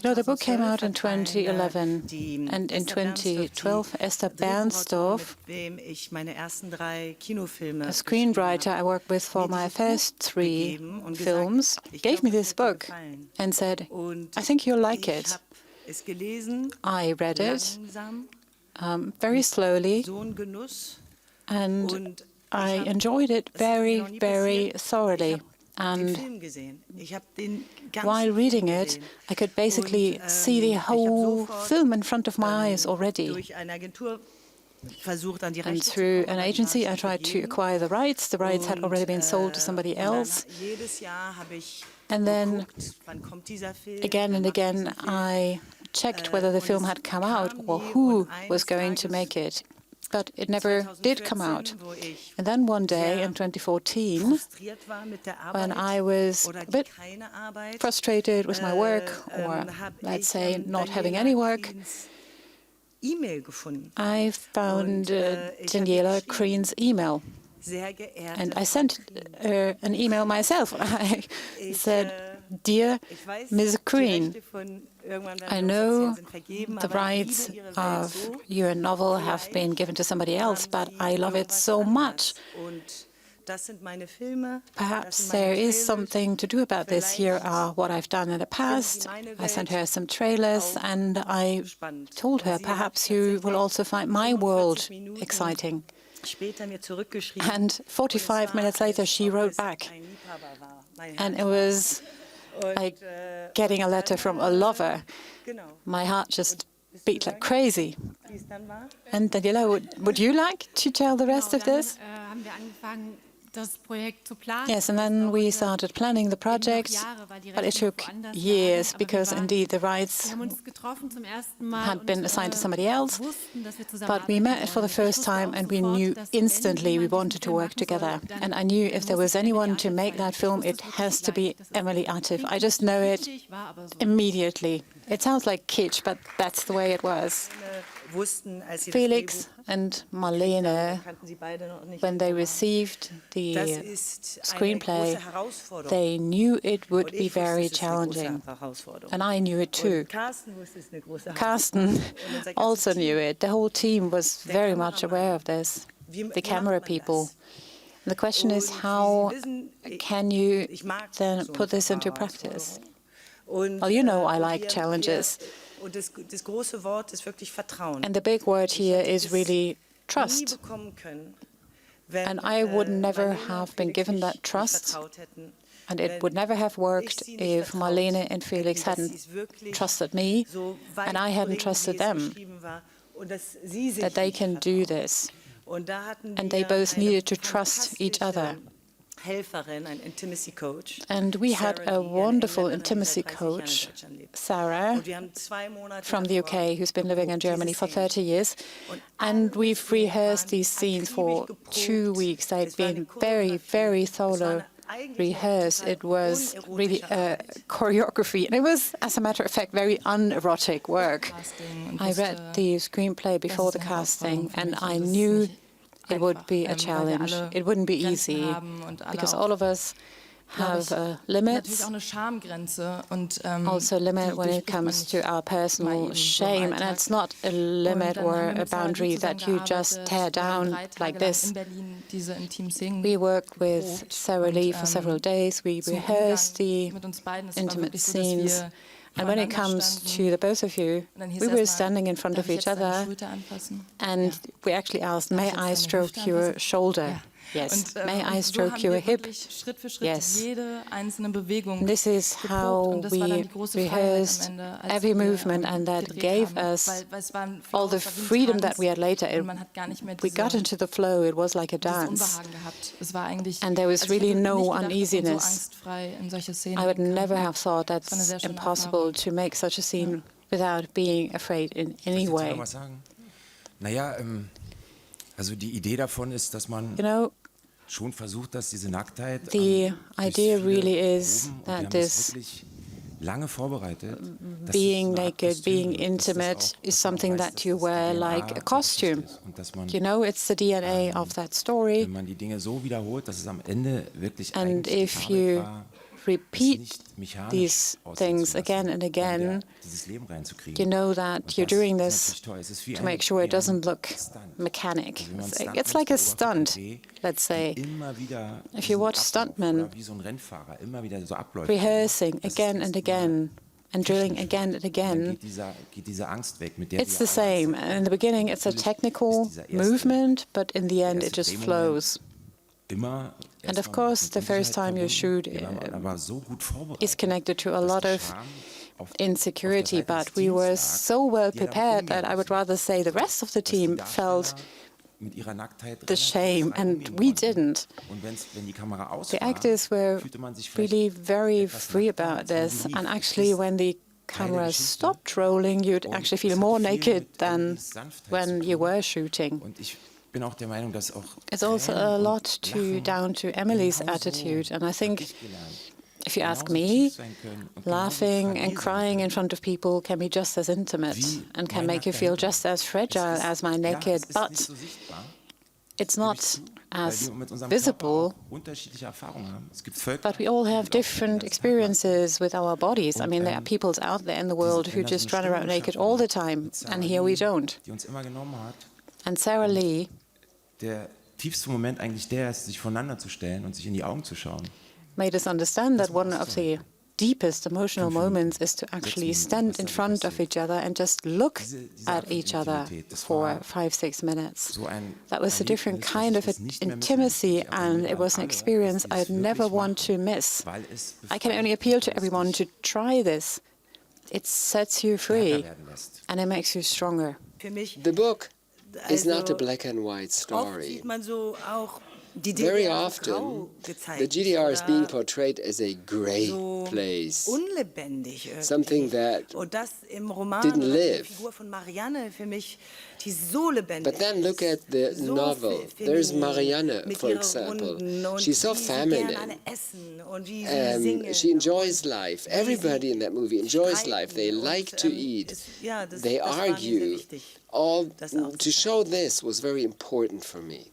No, the book came out in 2011, and in 2012, Esther Bernsdorf, a screenwriter I worked with for my first 3 films, gave me this book and said, "I think you'll like it." I read it very slowly, and I enjoyed it very, very thoroughly. And while reading it, I could basically see the whole film in front of my eyes already. And through an agency, I tried to acquire the rights. The rights had already been sold to somebody else. And then, again and again, I checked whether the film had come out or who was going to make it. But it never did come out. And then one day in 2014, when I was a bit frustrated with my work, or let's say not having any work, I found Daniela Krien's email. And I sent her an email myself. I said, "Dear Ms. Krien, I know the rights of your novel have been given to somebody else, but I love it so much. Perhaps there is something to do about this. Here are what I've done in the past." I sent her some trailers, and I told her, "Perhaps you will also find my world exciting." And 45 minutes later, she wrote back. And it was like getting a letter from a lover. My heart just beat like crazy. And Daniela, would you like to tell the rest of this? Yes, and then we started planning the project, but it took years because indeed the rights had been assigned to somebody else. But we met for the first time and we knew instantly we wanted to work together. And I knew if there was anyone to make that film, it has to be Emily Atef. I just know it immediately. It sounds like kitsch, but that's the way it was. Felix and Marlene, when they received the screenplay, they knew it would be very challenging. And I knew it too. Karsten also knew it. The whole team was very much aware of this, the camera people. The question is, how can you then put this into practice? Well, you know I like challenges. And the big word here is really trust. And I would never have been given that trust, and it would never have worked if Marlene and Felix hadn't trusted me, and I hadn't trusted them, that they can do this. And they both needed to trust each other. And we had a wonderful intimacy coach, Sarah, from the UK, who's been living in Germany for 30 years. And we've rehearsed these scenes for 2 weeks. They'd been very, very thorough rehearsed. It was really a choreography. And it was, as a matter of fact, very unerotic work. I read the screenplay before the casting, and I knew it would be a challenge. It wouldn't be easy, because all of us have limits, also a limit when it comes to our personal shame. And it's not a limit or a boundary that you just tear down like this. We worked with Sarah Lee for several days. We rehearsed the intimate scenes. And when it comes to the both of you, we were standing in front of each other, and we actually asked, "May I stroke your shoulder?" Yes. "May I stroke your hip?" Yes. And this is how we rehearsed every movement, and that gave us all the freedom that we had later. We got into the flow. It was like a dance. And there was really no uneasiness. I would never have thought that's impossible to make such a scene without being afraid in any way. You know, the idea really is that this being naked, being intimate, is something that you wear like a costume. You know, it's the DNA of that story. And if you repeat these things again and again, you know that you're doing this to make sure it doesn't look mechanic. It's like a stunt, let's say. If you watch stuntmen rehearsing again and again and drilling again and again, it's the same. In the beginning, it's a technical movement, but in the end, it just flows. And of course, the first time you shoot is connected to a lot of insecurity, but we were so well prepared that I would rather say the rest of the team felt the shame, and we didn't. The actors were really very free about this, and actually when the camera stopped rolling, you'd actually feel more naked than when you were shooting. It's also a lot down to Emily's attitude, and I think, if you ask me, laughing and crying in front of people can be just as intimate and can make you feel just as fragile as my naked, but it's not as visible. But we all have different experiences with our bodies. I mean, there are peoples out there in the world who just run around naked all the time, and here we don't. And Sarah Lee, der tiefste Moment eigentlich der ist, sich voneinander zu stellen und sich in die Augen zu schauen. Made us understand that one of the deepest emotional moments is to actually stand in front of each other and just look at each other for 5-6 minutes. That was a different kind of intimacy, and it was an experience I'd never want to miss. I can only appeal to everyone to try this. It sets you free, and it makes you stronger. The book is not a black and white story. Very often, the GDR is being portrayed as a gray place, something that didn't live. But then look at the novel. There's Marianne, for example. She's so feminine. She enjoys life. Everybody in that movie enjoys life. They like to eat. They argue. All to show this was very important for me.